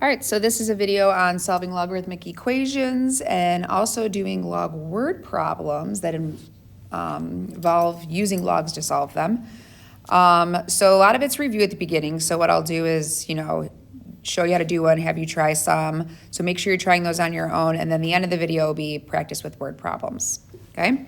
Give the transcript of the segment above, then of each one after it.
All right, so this is a video on solving logarithmic equations and also doing log word problems that involve using logs to solve them. So a lot of it's review at the beginning. So what I'll do is, show you how to do one, have you try some. So make sure you're trying those on your own. And then the end of the video will be practice with word problems, okay?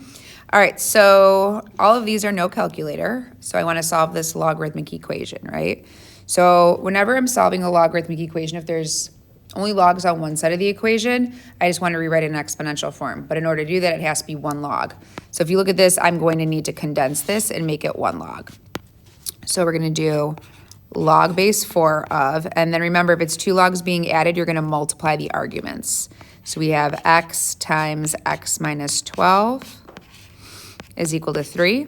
All right, so all of these are no calculator. So I want to solve this logarithmic equation, right? So whenever I'm solving a logarithmic equation, if there's only logs on one side of the equation, I just want to rewrite it in exponential form. But in order to do that, it has to be one log. So if you look at this, I'm going to need to condense this and make it one log. So we're going to do log base 4 of, and then remember, if it's two logs being added, you're going to multiply the arguments. So we have x times x minus 12 is equal to 3.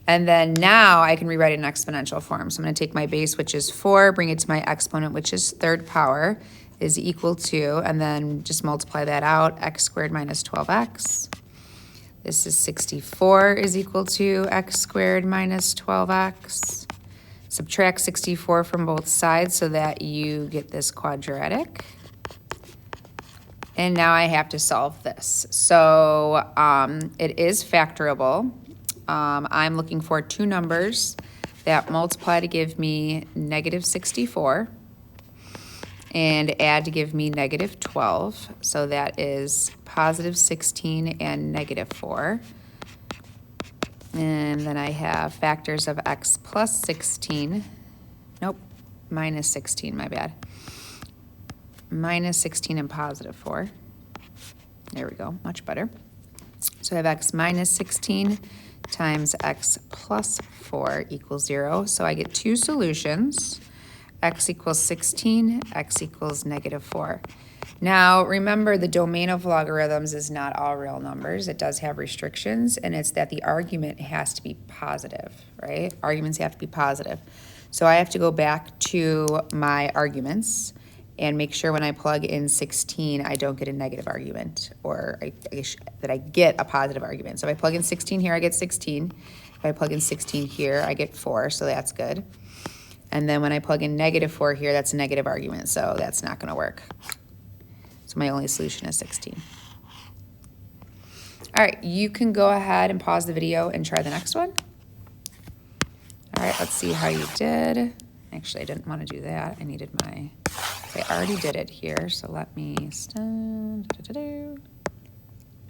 And then now I can rewrite it in exponential form. So I'm going to take my base, which is 4, bring it to my exponent, which is third power, is equal to, and then just multiply that out, x squared minus 12x. This is 64 is equal to x squared minus 12x. Subtract 64 from both sides so that you get this quadratic. And now I have to solve this. So it is factorable. I'm looking for two numbers that multiply to give me negative 64 and add to give me negative 12. So that is positive 16 and negative 4. And then I have factors of x plus 16. Nope, minus 16, my bad. Minus 16 and positive 4. There we go, much better. So I have x minus 16 times x plus 4 equals 0. So I get two solutions. X equals 16, x equals negative 4. Now, remember, the domain of logarithms is not all real numbers. It does have restrictions, and it's that the argument has to be positive, right? Arguments have to be positive. So I have to go back to my arguments and make sure when I plug in 16, I don't get a negative argument, or that I get a positive argument. So if I plug in 16 here, I get 16. If I plug in 16 here, I get 4, so that's good. And then when I plug in negative 4 here, that's a negative argument, so that's not going to work. So my only solution is 16. All right, you can go ahead and pause the video and try the next one. All right, let's see how you did. Actually, I didn't want to do that. I needed my... I already did it here, so let me stand.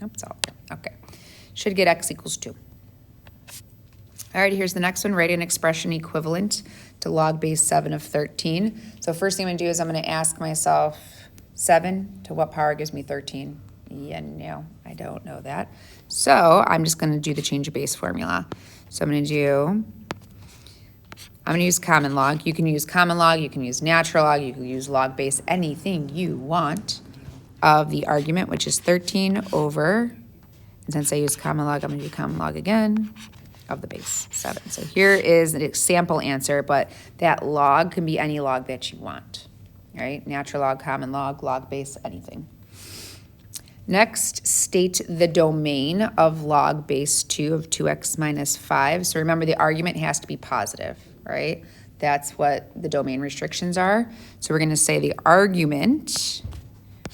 Nope, it's all good. Okay. Should get x equals 2. All right, here's the next one. Write an expression equivalent to log base 7 of 13. So first thing I'm going to do is I'm going to ask myself, 7 to what power gives me 13? Yeah, no, I don't know that. So I'm just going to do the change of base formula. So I'm going to use common log. You can use common log, you can use natural log, you can use log base, anything you want of the argument, which is 13 over, and since I use common log, I'm going to do common log again, of the base 7. So here is an example answer, but that log can be any log that you want, right? Natural log, common log, log base, anything. Next, state the domain of log base 2 of 2x minus 5. So remember, the argument has to be positive, right? That's what the domain restrictions are. So we're going to say the argument,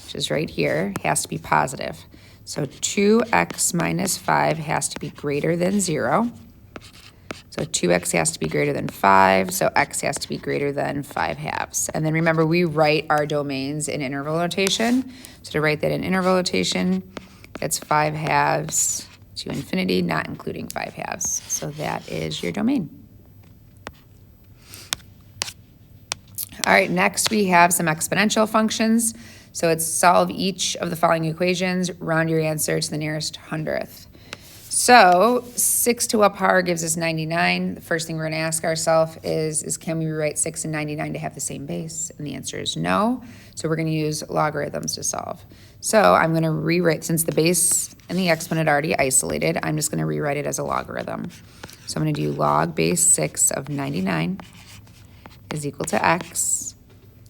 which is right here, has to be positive. So 2x minus 5 has to be greater than 0. So 2x has to be greater than 5, so x has to be greater than 5/2. And then remember, we write our domains in interval notation. So to write that in interval notation, that's 5/2 to infinity, not including 5/2. So that is your domain. All right, next we have some exponential functions. So it's solve each of the following equations, round your answer to the nearest hundredth. So 6 to what power gives us 99? The first thing we're going to ask ourselves is can we rewrite 6 and 99 to have the same base? And the answer is no. So we're going to use logarithms to solve. So I'm going to rewrite, since the base and the exponent are already isolated, I'm just going to rewrite it as a logarithm. So I'm going to do log base 6 of 99 is equal to x.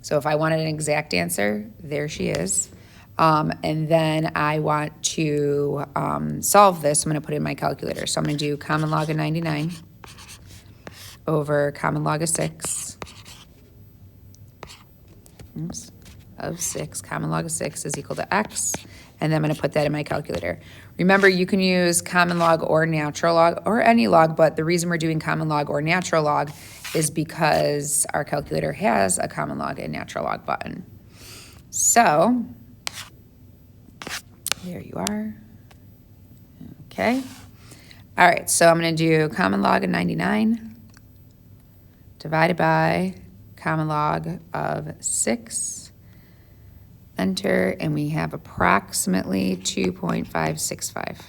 So if I wanted an exact answer, there she is. And then I want to solve this. I'm going to put in my calculator. So I'm going to do common log of 99 over common log of 6. Oops. of 6, common log of 6 is equal to x. And then I'm going to put that in my calculator. Remember, you can use common log or natural log or any log, but the reason we're doing common log or natural log is because our calculator has a common log and natural log button. So, there you are. Okay. All right, so I'm going to do common log of 99 divided by common log of 6. Enter, and we have approximately 2.565.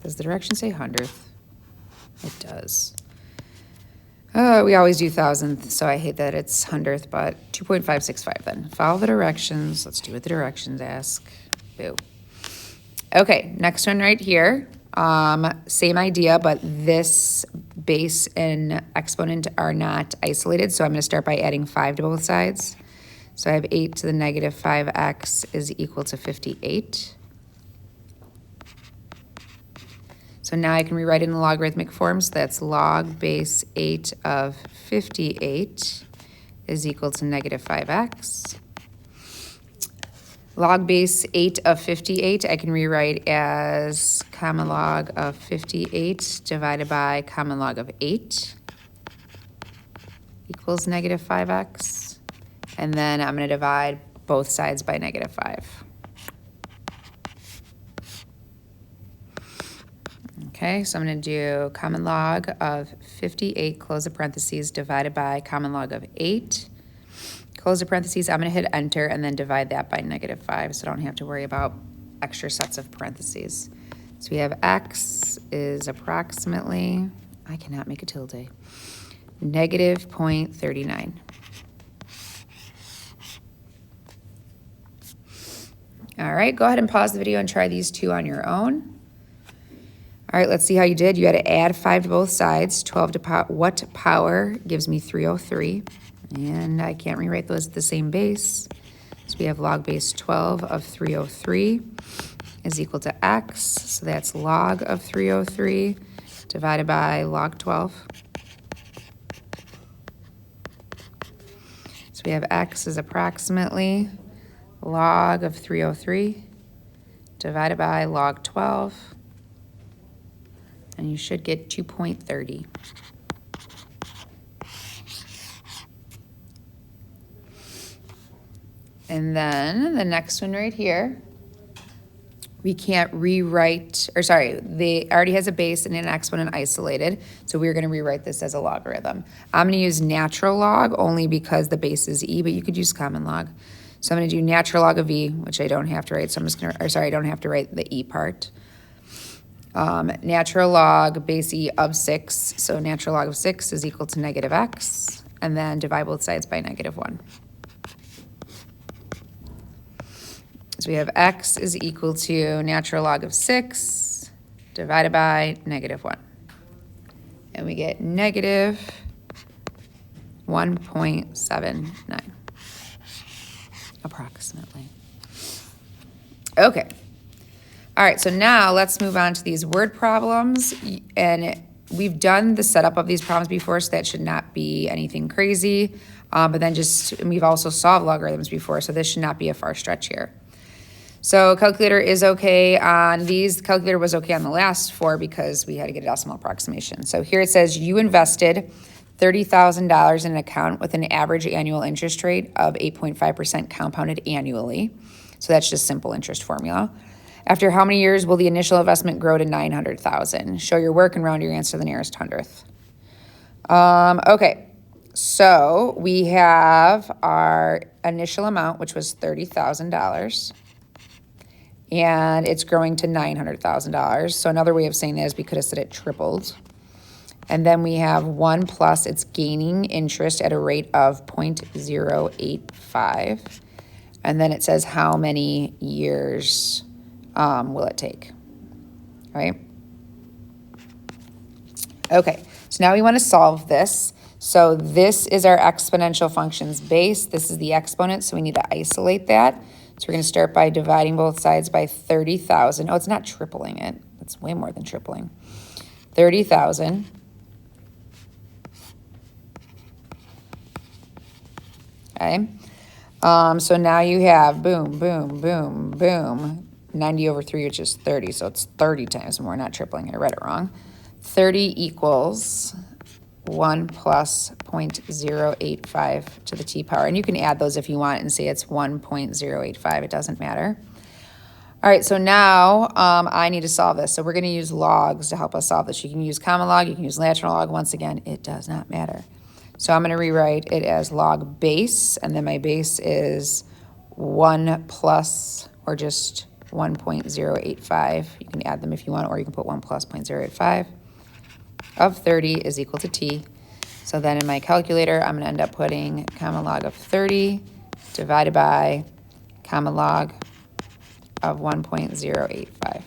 Does the direction say hundredth? It does. We always do thousandth, so I hate that it's hundredth, but 2.565 then. Follow the directions. Let's do what the directions ask. Boo. Okay, next one right here. Same idea, but this base and exponent are not isolated, so I'm going to start by adding 5 to both sides. So I have 8 to the negative 5x is equal to 58. So now I can rewrite it in logarithmic form, so that's log base 8 of 58 is equal to negative 5x. Log base 8 of 58, I can rewrite as common log of 58 divided by common log of 8 equals negative 5x. And then I'm going to divide both sides by negative 5. Okay, so I'm going to do common log of 58, close the parentheses, divided by common log of 8. Close the parentheses, I'm going to hit enter and then divide that by negative 5 so I don't have to worry about extra sets of parentheses. So we have x is approximately, I cannot make a tilde, negative 0.39. All right, go ahead and pause the video and try these two on your own. All right, let's see how you did. You had to add 5 to both sides. 12 to what power gives me 303. And I can't rewrite those at the same base. So we have log base 12 of 303 is equal to x. So that's log of 303 divided by log 12. So we have x is approximately log of 303 divided by log 12. And you should get 2.30. And then the next one right here, we can't rewrite, or sorry, they already has a base and an exponent isolated, so we're going to rewrite this as a logarithm. I'm going to use natural log only because the base is e, but you could use common log. So I'm going to do natural log of e, which I don't have to write, so I'm just going to, or sorry, I don't have to write the e part. Natural log base e of 6, so natural log of 6 is equal to negative x, and then divide both sides by negative 1. So we have x is equal to natural log of 6 divided by negative 1. And we get negative 1.79, approximately. Okay. All right, so now let's move on to these word problems. And we've done the setup of these problems before, so that should not be anything crazy. But then and we've also solved logarithms before, so this should not be a far stretch here. So calculator is okay on these. Calculator was okay on the last 4 because we had to get a decimal approximation. So here it says you invested $30,000 in an account with an average annual interest rate of 8.5% compounded annually. So that's just simple interest formula. After how many years will the initial investment grow to $900,000? Show your work and round your answer to the nearest hundredth. Okay, so we have our initial amount, which was $30,000. And it's growing to $900,000. So another way of saying that is we could have said it tripled. And then we have 1 plus it's gaining interest at a rate of 0.085. And then it says how many years will it take, right? Okay, so now we want to solve this. So this is our exponential function's base. This is the exponent, so we need to isolate that. So we're going to start by dividing both sides by 30,000. Oh, it's not tripling it. It's way more than tripling. 30,000 okay? So now you have boom, boom, boom, boom, 90 over 3, which is 30, so it's 30 times more, not tripling, I read it wrong. 30 equals 1 plus 0.085 to the t power. And you can add those if you want and say it's 1.085, it doesn't matter. All right, so now I need to solve this. So we're going to use logs to help us solve this. You can use common log, you can use natural log. Once again, it does not matter. So I'm going to rewrite it as log base, and then my base is 1 plus, or just 1.085. You can add them if you want, or you can put 1 plus 0.085 of 30 is equal to t. So then in my calculator, I'm going to end up putting common log of 30 divided by common log of 1.085.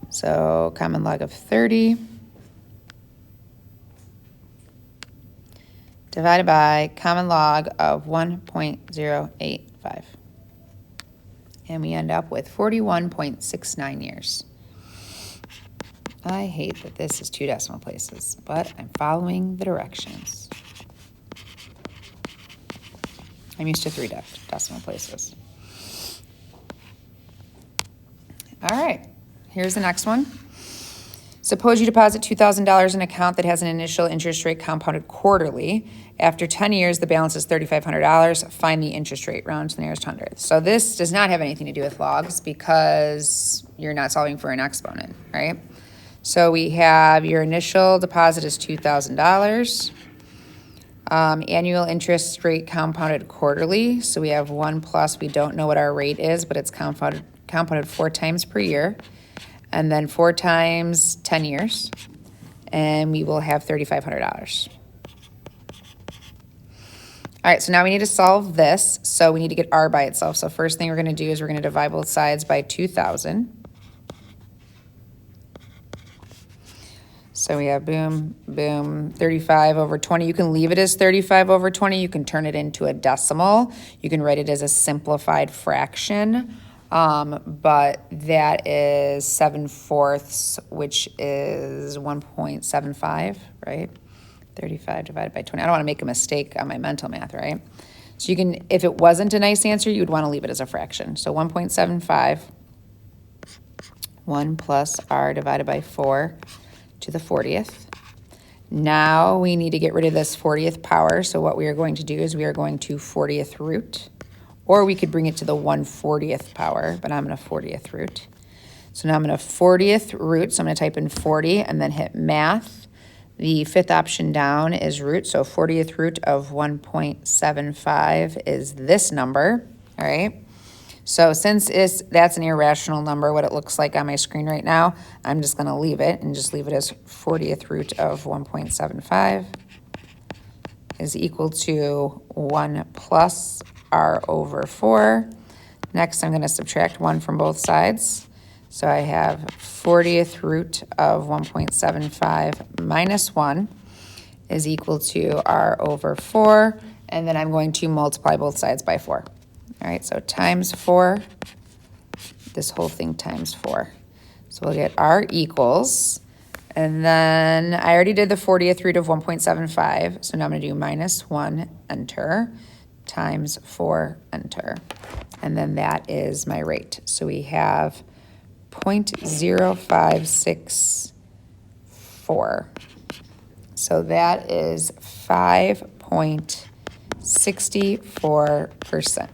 So common log of 30 divided by common log of 1.085. And we end up with 41.69 years. I hate that this is 2 decimal places, but I'm following the directions. I'm used to 3 decimal places. All right, here's the next one. Suppose you deposit $2,000 in an account that has an initial interest rate compounded quarterly. After 10 years, the balance is $3,500. Find the interest rate, round to the nearest hundredth. So this does not have anything to do with logs because you're not solving for an exponent, right? So we have your initial deposit is $2,000. Annual interest rate compounded quarterly. So we have 1 plus, we don't know what our rate is, but it's compounded 4 times per year. And then 4 times 10 years. And we will have $3,500. All right, so now we need to solve this. So we need to get R by itself. So first thing we're going to do is we're going to divide both sides by 2,000. So we have boom, boom, 35 over 20. You can leave it as 35 over 20. You can turn it into a decimal. You can write it as a simplified fraction. But that is 7/4, which is 1.75, right? 35 divided by 20. I don't want to make a mistake on my mental math, right? So you can, if it wasn't a nice answer, you would want to leave it as a fraction. So 1.75, 1 plus R divided by 4 to the 40th. Now we need to get rid of this 40th power. So what we are going to do is we are going to 40th root, or we could bring it to the 1/40th power, but I'm going to 40th root. So now I'm going to 40th root. So I'm going to type in 40 and then hit math. The 5th option down is root. So 40th root of 1.75 is this number, all right? So since that's an irrational number, what it looks like on my screen right now, I'm just going to leave it and just leave it as 40th root of 1.75 is equal to 1 plus R over 4. Next, I'm going to subtract 1 from both sides. So I have 40th root of 1.75 minus 1 is equal to R over 4. And then I'm going to multiply both sides by 4. All right, so times 4, this whole thing times 4. So we'll get R equals, and then I already did the 40th root of 1.75, so now I'm going to do minus 1, enter, times 4, enter. And then that is my rate. So we have 0.0564. So that is 5.64%.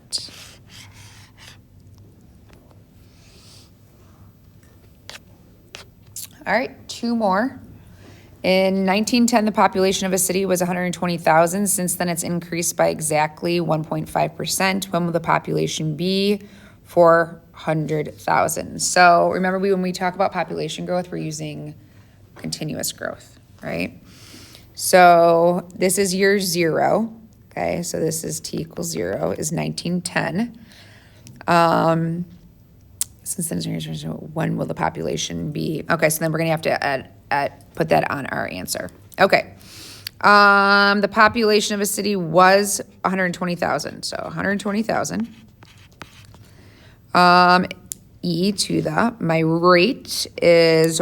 All right, 2 more. In 1910, the population of a city was 120,000. Since then, it's increased by exactly 1.5%. When will the population be? 400,000. So remember, when we talk about population growth, we're using continuous growth, right? So this is year 0. Okay, so this is t equals 0 is 1910. Since then, when will the population be? Okay, so then we're gonna have to put that on our answer. Okay, the population of a city was 120,000, so 120,000. E to the, my rate is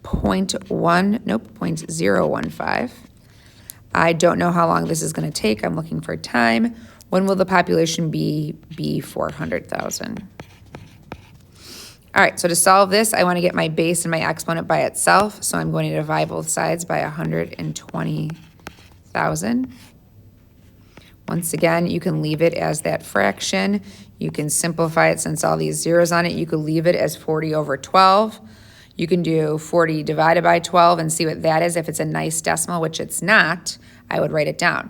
0.015. I don't know how long this is going to take. I'm looking for time. When will the population be 400,000? All right, so to solve this, I want to get my base and my exponent by itself. So I'm going to divide both sides by 120,000. Once again, you can leave it as that fraction. You can simplify it since all these zeros on it. You could leave it as 40 over 12. You can do 40 divided by 12 and see what that is. If it's a nice decimal, which it's not, I would write it down.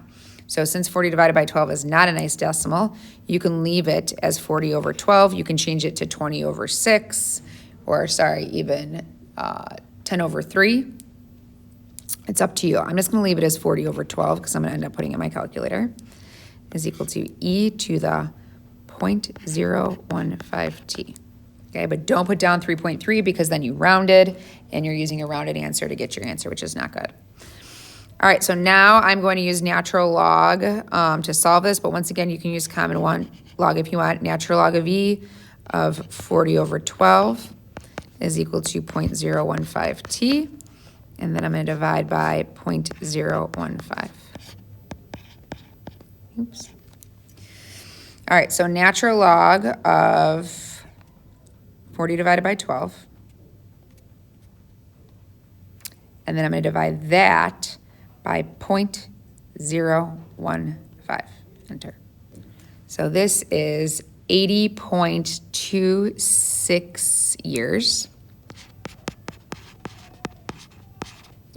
So since 40 divided by 12 is not a nice decimal, you can leave it as 40 over 12. You can change it to 20 over 6, or sorry, even 10 over 3. It's up to you. I'm just going to leave it as 40 over 12 because I'm going to end up putting it in my calculator, is equal to e to the 0.015t. Okay, but don't put down 3.3 because then you rounded and you're using a rounded answer to get your answer, which is not good. All right, so now I'm going to use natural log to solve this, but once again, you can use common log if you want. Natural log of e of 40 over 12 is equal to 0.015t, and then I'm going to divide by 0.015. Oops. All right, so natural log of 40 divided by 12, and then I'm going to divide that by 0.015, enter. So this is 80.26 years.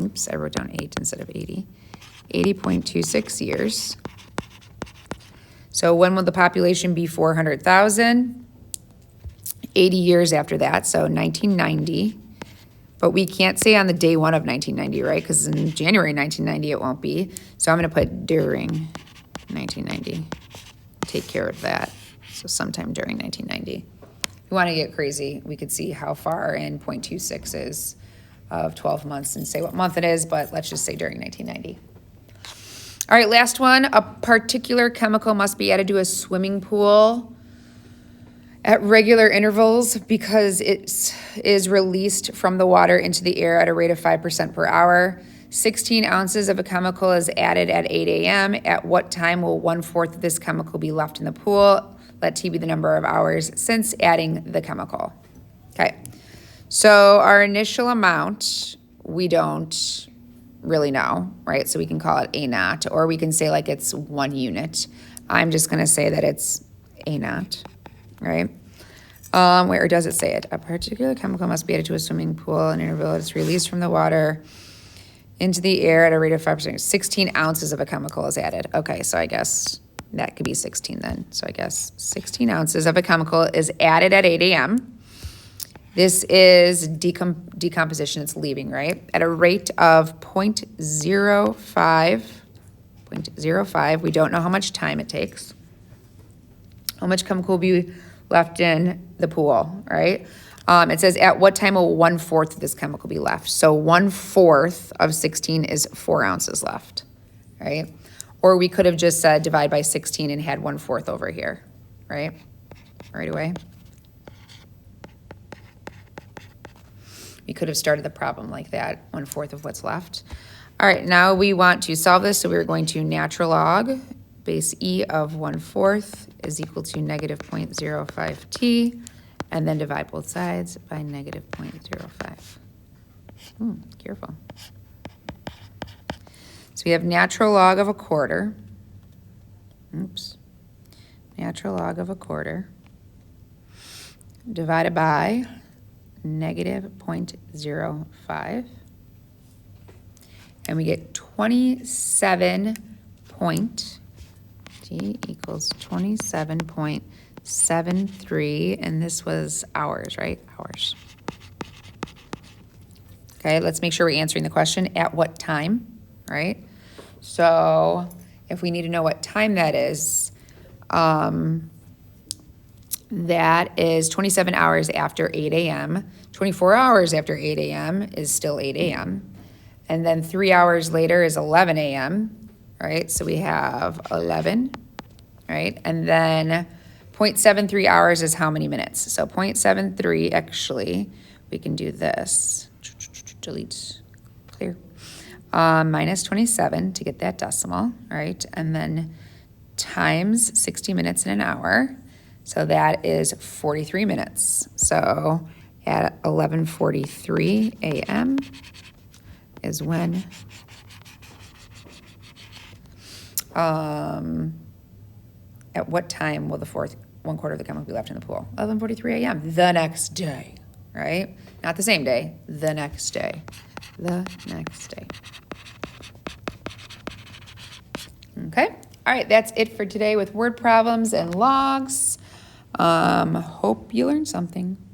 Oops, I wrote down 8 instead of 80. 80.26 years. So when will the population be 400,000? 80 years after that, so 1990. But we can't say on the day one of 1990, right? Because in January 1990, it won't be. So I'm going to put during 1990. Take care of that. So sometime during 1990. If we want to get crazy, we could see how far in 0.26 is of 12 months and say what month it is, but let's just say during 1990. All right, last one. A particular chemical must be added to a swimming pool at regular intervals because it is released from the water into the air at a rate of 5% per hour. 16 ounces of a chemical is added at 8 a.m. At what time will 1/4 of this chemical be left in the pool? Let T be the number of hours since adding the chemical. Okay, so our initial amount, we don't really know, right? So we can call it A naught, or we can say like it's 1 unit. I'm just gonna say that it's A naught. Right? Where does it say it? A particular chemical must be added to a swimming pool and interval is released from the water into the air at a rate of 5%. 16 ounces of a chemical is added. Okay, so I guess that could be 16 then. So I guess 16 ounces of a chemical is added at 8 a.m. This is decomposition. It's leaving, right? At a rate of 0.05. We don't know how much time it takes. How much chemical will be left in the pool, right? It says at what time will 1/4 of this chemical be left? So 1/4 of 16 is 4 ounces left, right? Or we could have just said divide by 16 and had 1/4 over here, right? Right away. We could have started the problem like that, 1/4 of what's left. All right, now we want to solve this. So we're going to natural log base e of 1/4 is equal to negative 0.05t, and then divide both sides by negative 0.05. Careful. So we have natural log of 1/4. Natural log of 1/4 divided by negative 0.05. And we get 27 T equals 27.73, and this was hours, right? Hours. Okay, let's make sure we're answering the question, at what time, right? So if we need to know what time that is, that is 27 hours after 8 a.m. 24 hours after 8 a.m. is still 8 a.m. And then 3 hours later is 11 a.m., right? So we have 11, right? And then 0.73 hours is how many minutes? So 0.73, actually, we can do this. Delete, clear. minus 27 to get that decimal, right? And then times 60 minutes in an hour. So that is 43 minutes. So at 11:43 a.m. is when at what time will the fourth 1/4 of the chemical be left in the pool? 11:43 a.m. the next day, right? Not the same day, the next day. The next day. Okay. All right, that's it for today with word problems and logs. Hope you learned something.